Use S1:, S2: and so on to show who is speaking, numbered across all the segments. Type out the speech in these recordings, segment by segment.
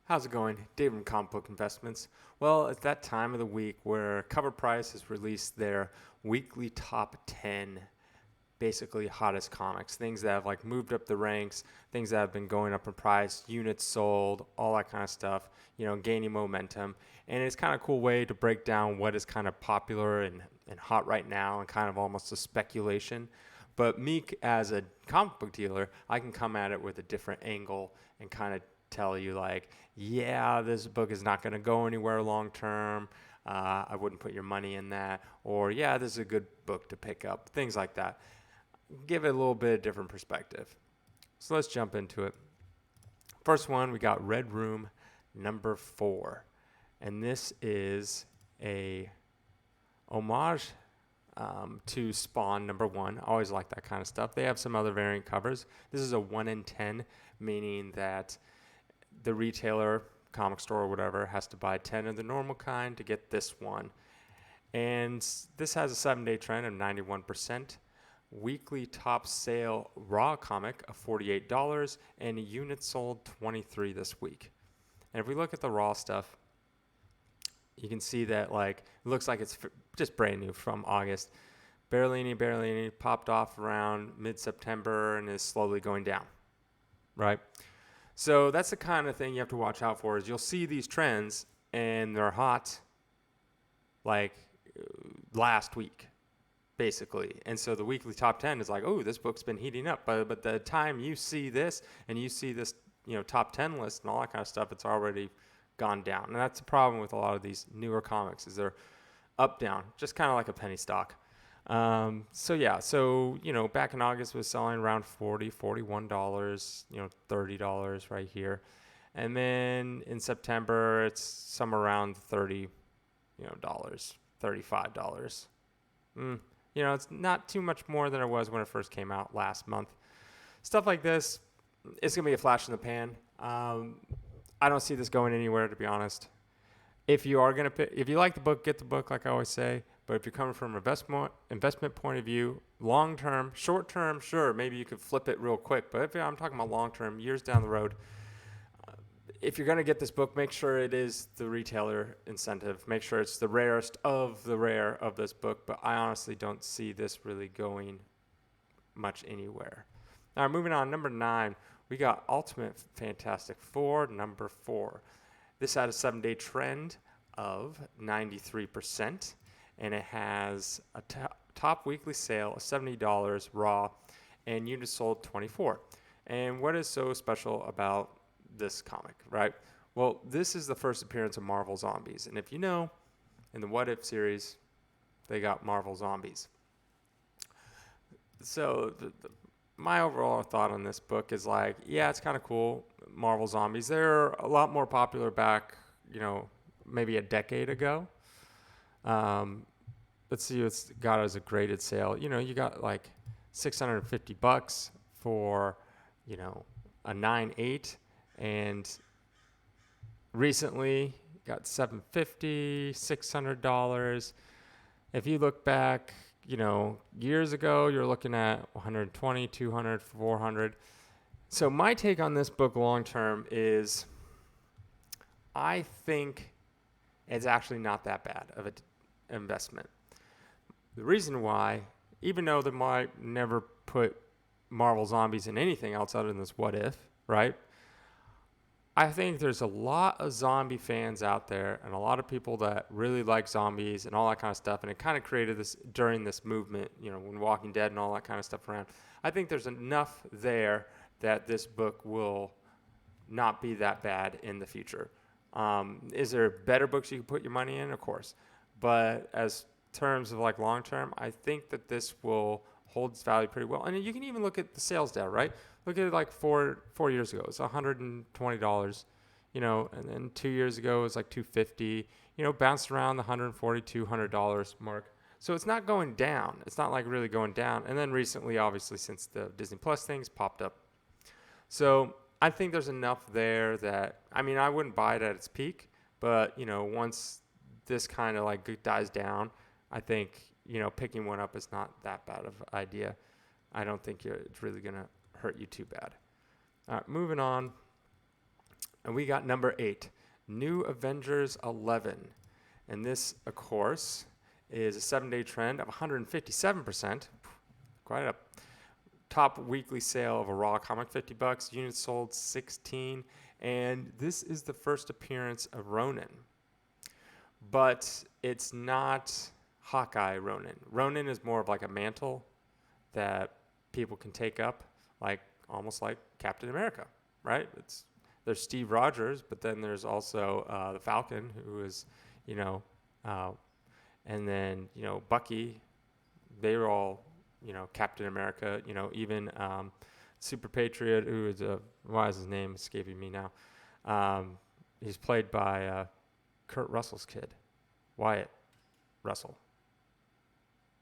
S1: How's it going? David from Comic Book Investments. Well, it's that time of the week where CovrPrice has released their weekly top 10 basically hottest comics, things that have like moved up the ranks, things that have been going up in price, units sold, all that kind of stuff, gaining momentum. And it's kind of a cool way to break down what is kind of popular and hot right now and kind of almost a speculation. But me as a comic book dealer, I can come at it with a different angle and kind of tell you like, yeah, this book is not going to go anywhere long term. I wouldn't put your money in that. Or, yeah, this is a good book to pick up. Things like that. Give it a little bit of different perspective. So let's jump into it. First one, we got Red Room number 4. And this is a homage to Spawn number 1. I always like that kind of stuff. They have some other variant covers. This is a 1 in 10, meaning that the retailer, comic store or whatever, has to buy 10 of the normal kind to get this one. And this has a 7-day trend of 91%. Weekly top sale raw comic of $48 and units sold 23 this week. And if we look at the raw stuff, you can see that like it looks like it's just brand new from August. Berlini popped off around mid-September and is slowly going down, right? So that's the kind of thing you have to watch out for is you'll see these trends and they're hot like last week, basically. And so the weekly top 10 is like, oh, this book's been heating up. But the time you see this and you see this, top 10 list and all that kind of stuff, it's already gone down. And that's the problem with a lot of these newer comics is they're up, down, just kind of like a penny stock. So back in August was selling around $40, $41, $30 right here. And then in September, it's somewhere around $30, $35. It's not too much more than it was when it first came out last month. Stuff like this, it's going to be a flash in the pan. I don't see this going anywhere, to be honest. If you like the book, get the book, like I always say. But if you're coming from an investment point of view, long term, short term, sure, maybe you could flip it real quick. But if I'm talking about long term, years down the road, if you're going to get this book, make sure it is the retailer incentive. Make sure it's the rarest of the rare of this book. But I honestly don't see this really going much anywhere. All right, moving on. Number 9, we got Ultimate Fantastic Four, number 4. This had a 7-day trend of 93%, and it has a top weekly sale of $70 raw, and units sold 24. And what is so special about this comic, right? Well, this is the first appearance of Marvel Zombies. And if you know, in the What If series, they got Marvel Zombies. So my overall thought on this book is like, yeah, it's kind of cool. Marvel Zombies, they're a lot more popular back, maybe a decade ago. Let's see what's got as a graded sale. You got like $650 for, a 9.8, and recently got $750, $600. If you look back, years ago, you're looking at 120, 200, 400. So my take on this book long term is I think it's actually not that bad of an investment. The reason why, even though they might never put Marvel Zombies in anything else other than this What If, right? I think there's a lot of zombie fans out there and a lot of people that really like zombies and all that kind of stuff. And it kind of created this during this movement, when Walking Dead and all that kind of stuff around. I think there's enough there that this book will not be that bad in the future. Is there better books you can put your money in? Of course. But as terms of like long term, I think that this will hold its value pretty well. And you can even look at the sales data, right? Look at it like four years ago. It's $120, and then 2 years ago it was like $250, bounced around the $140, $200 mark. So it's not going down. It's not like really going down. And then recently, obviously, since the Disney Plus things popped up. So I think there's enough there that, I wouldn't buy it at its peak, but, once this kind of like dies down, I think, picking one up is not that bad of an idea. I don't think it's really going to hurt you too bad. All right, moving on. And we got number 8, New Avengers 11. And this, of course, is a 7-day trend of 157%. Quite a top weekly sale of a raw comic, $50. Units sold 16. And this is the first appearance of Ronin. But it's not Hawkeye Ronin. Ronin is more of like a mantle that people can take up, like almost like Captain America, right? There's Steve Rogers, but then there's also the Falcon, who is, and then Bucky. They were all Captain America. Even Super Patriot, who is why is his name escaping me now? He's played by Kurt Russell's kid, Wyatt Russell.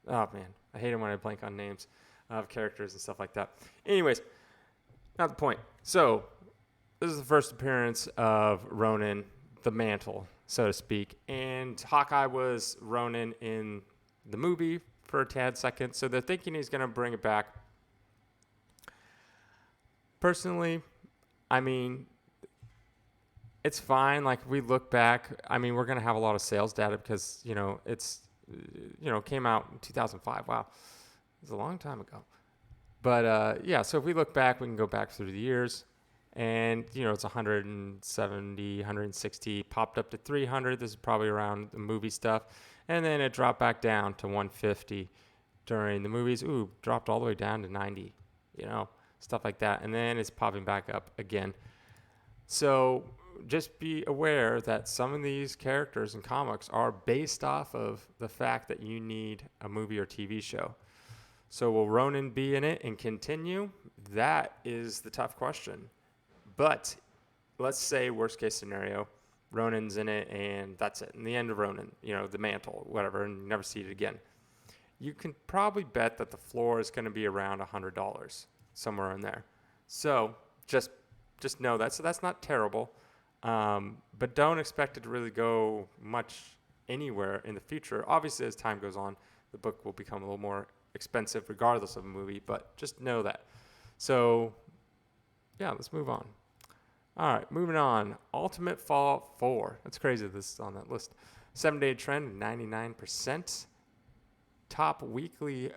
S1: Oh man, I hate it when I blank on names of characters and stuff like that. Anyways, not the point. So this is the first appearance of Ronin, the mantle, so to speak. And Hawkeye was Ronin in the movie for a tad second, so they're thinking he's going to bring it back. Personally, I mean, it's fine. Like, we look back, I mean, we're going to have a lot of sales data because, it's, came out in 2005. Wow. It was a long time ago. But, so if we look back, we can go back through the years. And, it's 170, 160, popped up to 300. This is probably around the movie stuff. And then it dropped back down to 150 during the movies. Ooh, dropped all the way down to 90, stuff like that. And then it's popping back up again. So just be aware that some of these characters in comics are based off of the fact that you need a movie or TV show. So will Ronin be in it and continue? That is the tough question. But let's say worst case scenario, Ronin's in it and that's it. And the end of Ronin, the mantle, whatever, and you never see it again. You can probably bet that the floor is going to be around $100, somewhere in there. So just know that. So that's not terrible. But don't expect it to really go much anywhere in the future. Obviously, as time goes on, the book will become a little more expensive regardless of a movie, but just know that. So, yeah, let's move on. All right, moving on. Ultimate Fallout 4. That's crazy this is on that list. 7-day trend, 99%. Top weekly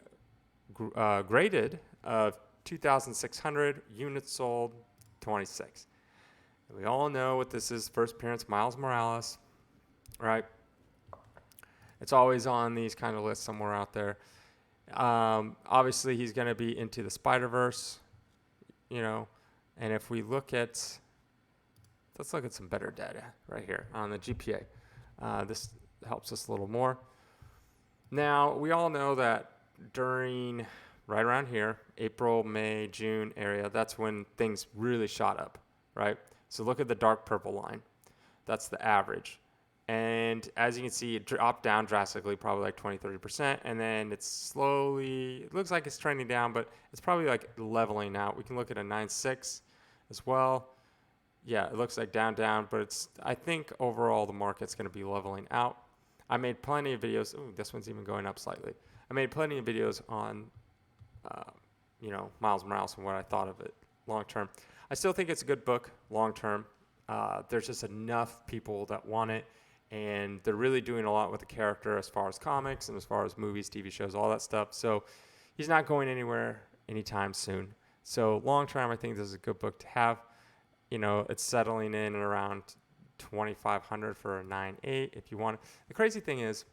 S1: graded of 2,600. Units sold, 26. We all know what this is. First appearance, Miles Morales, right? It's always on these kind of lists somewhere out there. Obviously, he's going to be into the Spider-Verse, and if we look at, let's look at some better data right here on the GPA. This helps us a little more. Now, we all know that during, right around here, April, May, June area, that's when things really shot up, right? So look at the dark purple line. That's the average. And as you can see, it dropped down drastically, probably like 20, 30%. And then it's slowly, it looks like it's trending down, but it's probably like leveling out. We can look at a 9.6 as well. Yeah, it looks like down, but I think overall the market's going to be leveling out. I made plenty of videos. Ooh, this one's even going up slightly. I made plenty of videos on, Miles Morales and what I thought of it long term. I still think it's a good book long term. There's just enough people that want it, and they're really doing a lot with the character as far as comics and as far as movies, TV shows, all that stuff. So he's not going anywhere anytime soon. So long term, I think this is a good book to have. It's settling in at around 2,500 for a 9.8 if you want it. The crazy thing is,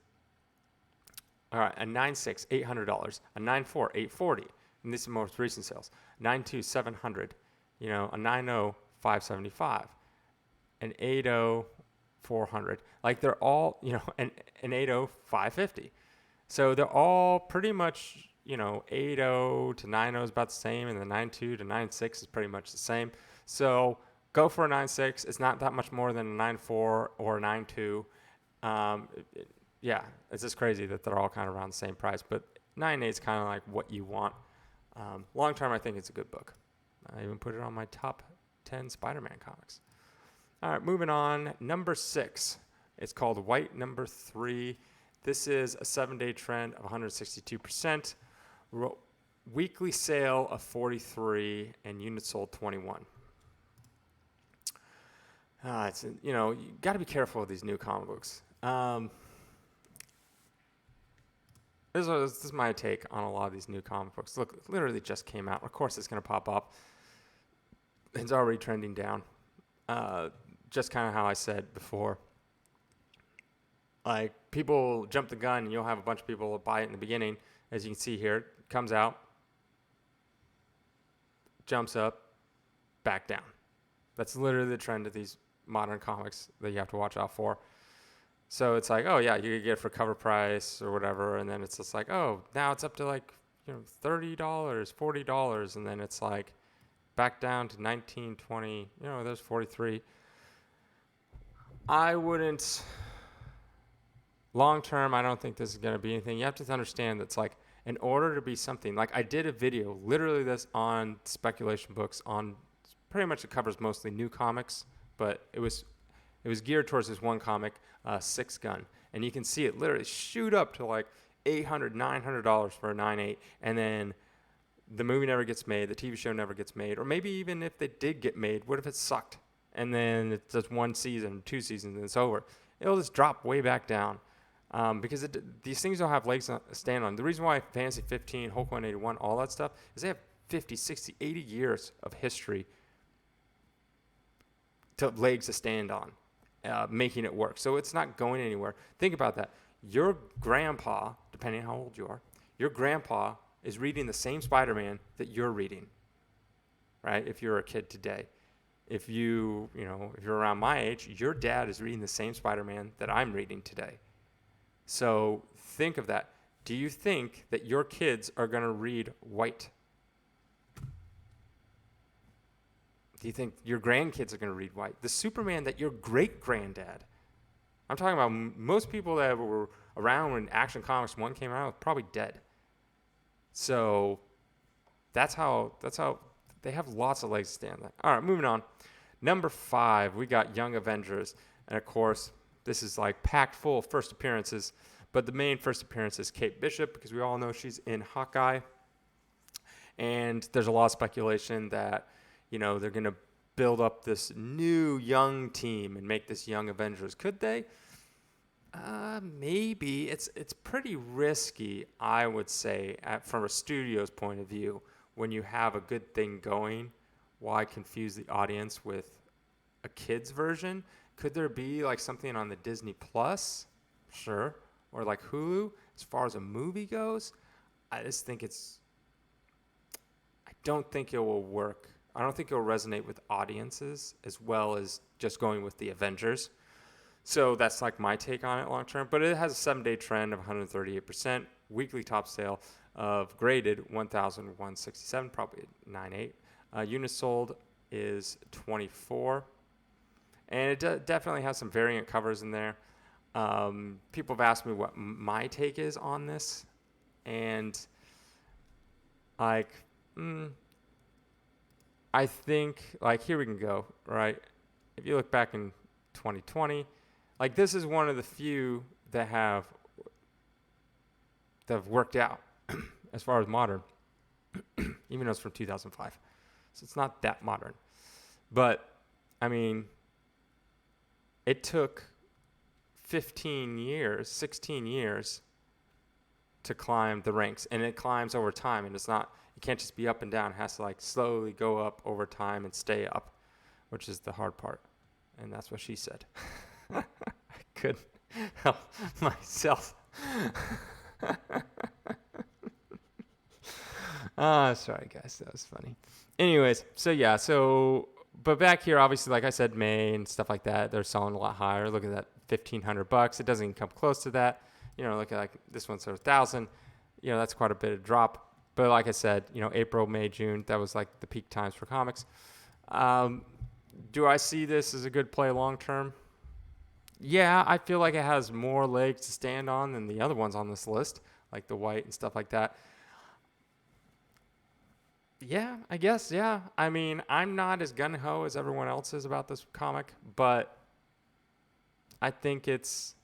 S1: all right, a 9.6, $800, a 9.4, $840, and this is most recent sales. 9.2, $700, a 9.0, $575, an 8.0, $400. Like they're all, an 8.0, $550. So they're all pretty much, 8.0 to 9.0 is about the same, and the 9.2 to 9.6 is pretty much the same. So go for a 9.6. It's not that much more than a 9.4 or a 9.2. It's just crazy that they're all kind of around the same price. But 9.8 is kind of like what you want. Long term, I think it's a good book. I even put it on my top 10 Spider-Man comics. All right, moving on. Number 6. It's called White Number 3. This is a 7-day trend of 162%. Weekly sale of 43 and units sold 21. you got to be careful with these new comic books. This is my take on a lot of these new comic books. Look, it literally just came out. Of course, it's going to pop up. It's already trending down. Just kind of how I said before. Like, people jump the gun, and you'll have a bunch of people buy it in the beginning. As you can see here, it comes out, jumps up, back down. That's literally the trend of these modern comics that you have to watch out for. So it's like, oh yeah, you could get it for cover price or whatever, and then it's just like, oh, now it's up to like, $30, $40, and then it's like back down to 19, 20, there's 43. I wouldn't, long term, I don't think this is going to be anything. You have to understand that it's like, in order to be something, like I did a video, literally this on speculation books, on pretty much it covers mostly new comics, but it was geared towards this one comic, Six Gun, and you can see it literally shoot up to like $800, $900 for a 9/8, and then the movie never gets made, the TV show never gets made, or maybe even if they did get made, what if it sucked? And then it's just one season, 2 seasons, and it's over. It'll just drop way back down because these things don't have legs to stand on. The reason why Fantasy 15, Hulk 181, all that stuff is they have 50, 60, 80 years of history to legs to stand on. Making it work. So it's not going anywhere. Think about that. Your grandpa, depending on how old you are, your grandpa is reading the same Spider-Man that you're reading, right? If you're a kid today. If if you're around my age, your dad is reading the same Spider-Man that I'm reading today. So think of that. Do you think that your kids are going to read White? Do you think your grandkids are going to read White? The Superman that your great-granddad, I'm talking about most people that were around when Action Comics 1 came out, probably dead. So that's how they have lots of legs to stand on. All right, moving on. Number 5, we got Young Avengers. And, of course, this is like packed full of first appearances. But the main first appearance is Kate Bishop, because we all know she's in Hawkeye. And there's a lot of speculation that they're going to build up this new young team and make this Young Avengers. Could they? Maybe. It's pretty risky, I would say, from a studio's point of view. When you have a good thing going, why confuse the audience with a kid's version? Could there be like something on the Disney Plus? Sure. Or like Hulu? As far as a movie goes, I don't think it will work. I don't think it'll resonate with audiences as well as just going with the Avengers. So that's like my take on it long term. But it has a 7-day trend of 138%. Weekly top sale of graded 1,167, probably 9.8. Units sold is 24. And it definitely has some variant covers in there. People have asked me what my take is on this. And like... I think, like, here we can go, right? If you look back in 2020, like, this is one of the few that have worked out as far as modern, even though it's from 2005. So it's not that modern. But, I mean, it took 15 years, 16 years to climb the ranks, and it climbs over time, and it's not... You can't just be up and down. It has to like slowly go up over time and stay up, which is the hard part. And that's what she said. I couldn't help myself. Sorry, guys. That was funny. Anyways, but back here, obviously, like I said, May and stuff like that, they're selling a lot higher. Look at that, $1,500. It doesn't even come close to that. Look at like this one's $1,000. That's quite a bit of drop. But like I said, April, May, June, that was like the peak times for comics. Do I see this as a good play long term? Yeah, I feel like it has more legs to stand on than the other ones on this list, like the White and stuff like that. Yeah, I guess, yeah. I mean, I'm not as gung-ho as everyone else is about this comic, but I think it's...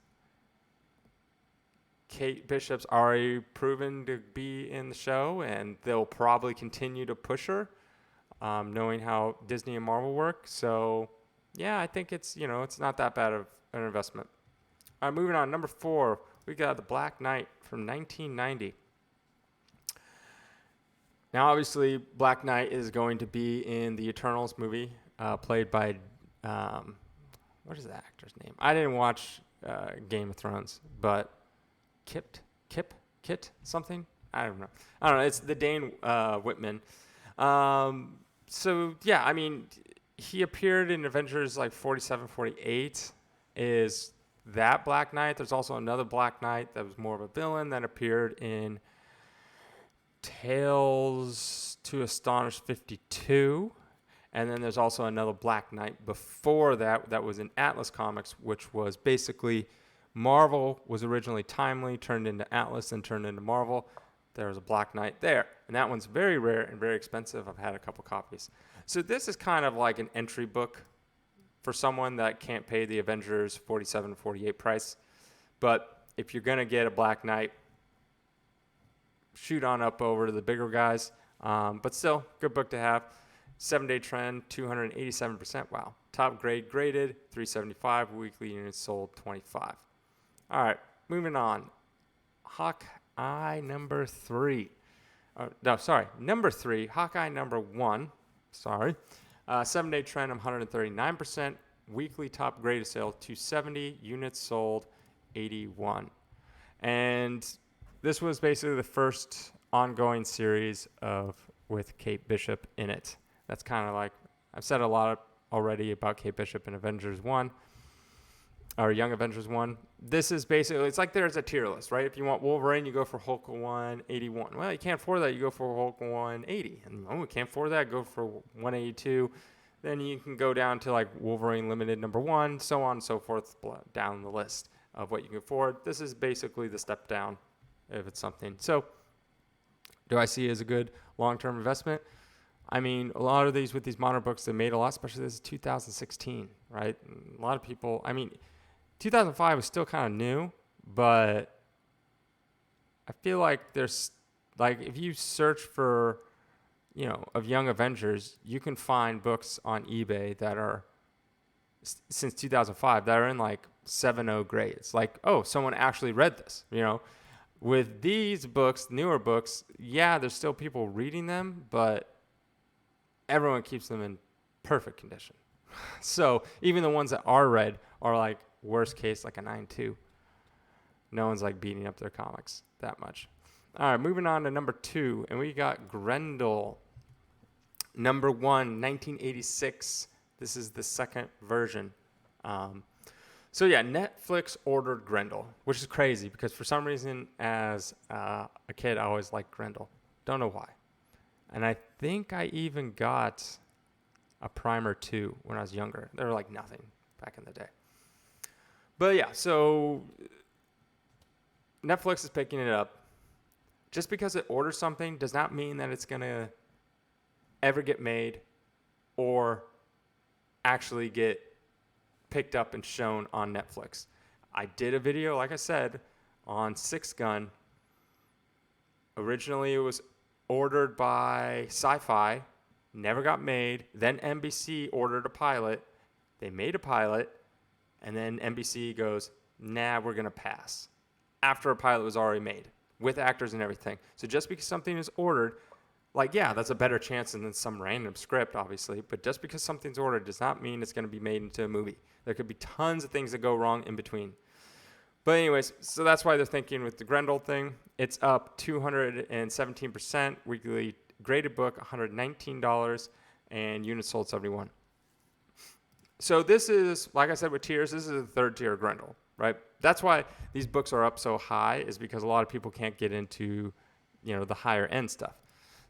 S1: Kate Bishop's already proven to be in the show, and they'll probably continue to push her, knowing how Disney and Marvel work. So yeah, I think it's, it's not that bad of an investment. All right, moving on. Number 4, we got the Black Knight from 1990. Now, obviously, Black Knight is going to be in the Eternals movie, played by, what is the actor's name? I didn't watch Game of Thrones, but Kit, something? I don't know. It's the Dane Whitman. So, yeah, I mean, he appeared in Avengers like 47, 48. Is that Black Knight? There's also another Black Knight that was more of a villain that appeared in Tales to Astonish 52. And then there's also another Black Knight before that was in Atlas Comics, which was basically Marvel was originally Timely, turned into Atlas, and turned into Marvel. There was a Black Knight there. And that one's very rare and very expensive. I've had a couple copies. So this is kind of like an entry book for someone that can't pay the Avengers 47, 48 price. But if you're going to get a Black Knight, shoot on up over to the bigger guys. But still, good book to have. 7-day trend, 287%. Wow. Top grade graded, 375. Weekly units sold, 25. All right, moving on. Hawkeye number 3. Number 3. Hawkeye number 1. 7-day trend, 139%. Weekly top grade sale, 270. Units sold, 81. And this was basically the first ongoing series with Kate Bishop in it. That's kind of like, I've said a lot already about Kate Bishop in Avengers 1, or Young Avengers 1. This is basically, it's like there's a tier list, right? If you want Wolverine, you go for Hulk 181. Well, you can't afford that, you go for Hulk 180. And you can't afford that, go for 182. Then you can go down to like Wolverine Limited number 1, so on and so forth, down the list of what you can afford. This is basically the step down if it's something. So do I see it as a good long-term investment? I mean, a lot of these with these modern books, they made a lot, especially this is 2016, right? And a lot of people, 2005 was still kind of new, but I feel like there's, like, if you search for, of Young Avengers, you can find books on eBay that are, since 2005, that are in like 7.0 grades. Like, oh, someone actually read this, With these books, newer books, yeah, there's still people reading them, but everyone keeps them in perfect condition. So even the ones that are read are like worst case, like a 9.2. No one's like beating up their comics that much. All right, moving on to number 2, and we got Grendel. Number 1, 1986. This is the second version. So yeah, Netflix ordered Grendel, which is crazy because for some reason as a kid I always liked Grendel. Don't know why. And I think I even got a primer too when I was younger. They were like nothing back in the day. But yeah, so Netflix is picking it up. Just because it orders something does not mean that it's going to ever get made or actually get picked up and shown on Netflix. I did a video, like I said, on Six Gun. Originally, it was ordered by Sci-Fi, never got made. Then NBC ordered a pilot. They made a pilot, and then NBC goes, nah, we're going to pass. After a pilot was already made, with actors and everything. So just because something is ordered, like, yeah, that's a better chance than some random script, obviously. But just because something's ordered does not mean it's going to be made into a movie. There could be tons of things that go wrong in between. But anyways, so that's why they're thinking with the Grendel thing. It's up 217%. Weekly graded book, $119. And units sold, 71. So this is, like I said with tiers, this is the third tier of Grendel, right? That's why these books are up so high, is because a lot of people can't get into, the higher end stuff.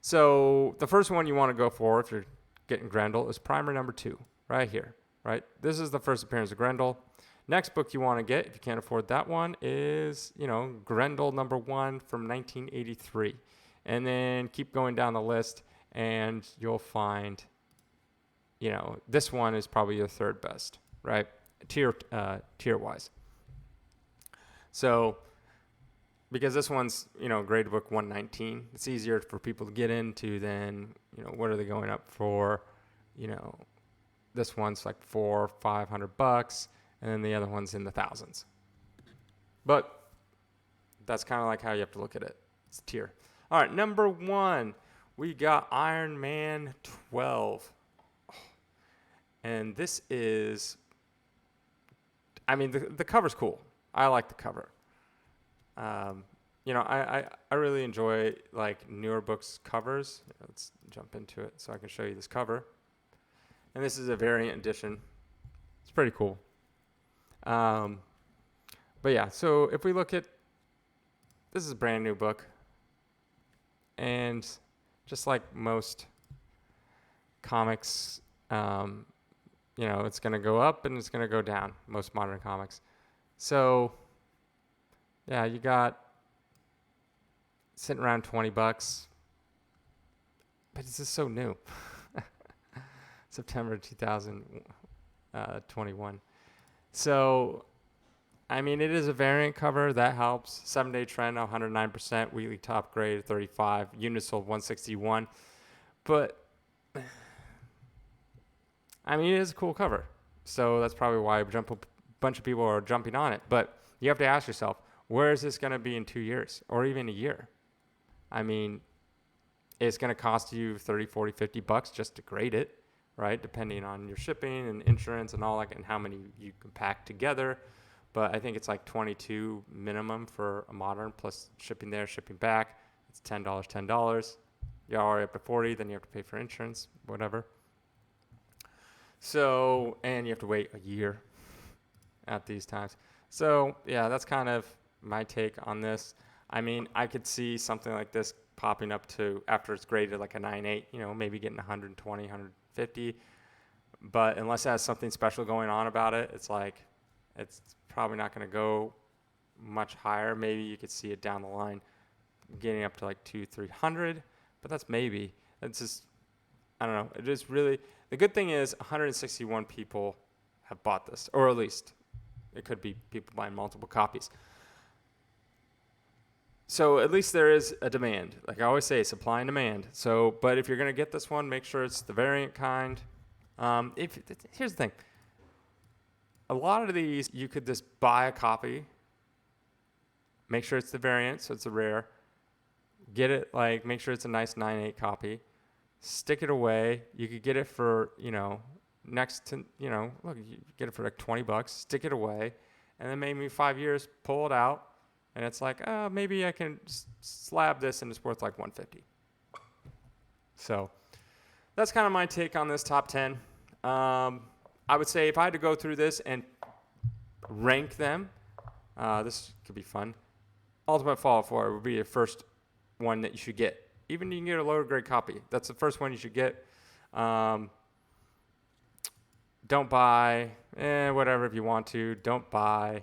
S1: So the first one you want to go for if you're getting Grendel is primer number 2, right here, right? This is the first appearance of Grendel. Next book you want to get, if you can't afford that one, is, Grendel number 1 from 1983. And then keep going down the list, and you'll find, this one is probably your third best, right? Tier-wise. So, because this one's, grade book 119, it's easier for people to get into than, what are they going up for, this one's like $400-500, and then the other one's in the thousands. But that's kind of like how you have to look at it. It's a tier. All right, number 1, we got Iron Man 12. And this is, I mean, the cover's cool. I like the cover. I really enjoy like newer books covers. Let's jump into it so I can show you this cover. And this is a variant edition. It's pretty cool. But yeah, so if we look at, this is a brand new book. And just like most comics, it's going to go up and it's going to go down, most modern comics. So, yeah, you got sitting around $20, but this is so new. September 2021. So, I mean, it is a variant cover. That helps. 7-day trend, 109%. Weekly top grade, 35. Units sold, 161. But, I mean, it is a cool cover. So that's probably why a bunch of people are jumping on it. But you have to ask yourself, where is this going to be in 2 years or even a year? I mean, it's going to cost you $30, $40, $50 just to grade it, right? Depending on your shipping and insurance and all that and how many you can pack together. But I think it's like $22 minimum for a modern plus shipping there, shipping back. It's $10. You're already up to $40, then you have to pay for insurance, whatever. So, and you have to wait a year at these times. So, yeah, that's kind of my take on this. I mean, I could see something like this popping up to, after it's graded like a 9.8, maybe getting 120, 150. But unless it has something special going on about it, it's probably not going to go much higher. Maybe you could see it down the line getting up to like 200-300, but that's maybe. It's just, I don't know. It is really, the good thing is 161 people have bought this, or at least it could be people buying multiple copies. So at least there is a demand. Like I always say, supply and demand. So, but if you're going to get this one, make sure it's the variant kind. Here's the thing. A lot of these, you could just buy a copy, make sure it's the variant, so it's a rare. Get it, make sure it's a nice 9.8 copy. Stick it away. You could get it for, next to, look, you get it for like $20. Stick it away. And then maybe 5 years, pull it out. And it's like, maybe I can slab this and it's worth like $150. So that's kind of my take on this top 10. I would say if I had to go through this and rank them, this could be fun. Ultimate Fallout 4 would be the first one that you should get. Even you can get a lower grade copy. That's the first one you should get. Don't buy, whatever if you want to. Don't buy.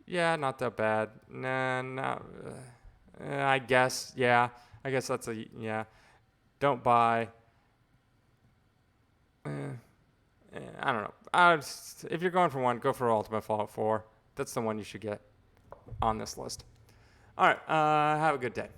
S1: Yeah, not that bad. Nah, I guess, yeah. I guess that's yeah. Don't buy. I don't know. If you're going for one, go for Ultimate Fallout 4. That's the one you should get on this list. All right. Have a good day.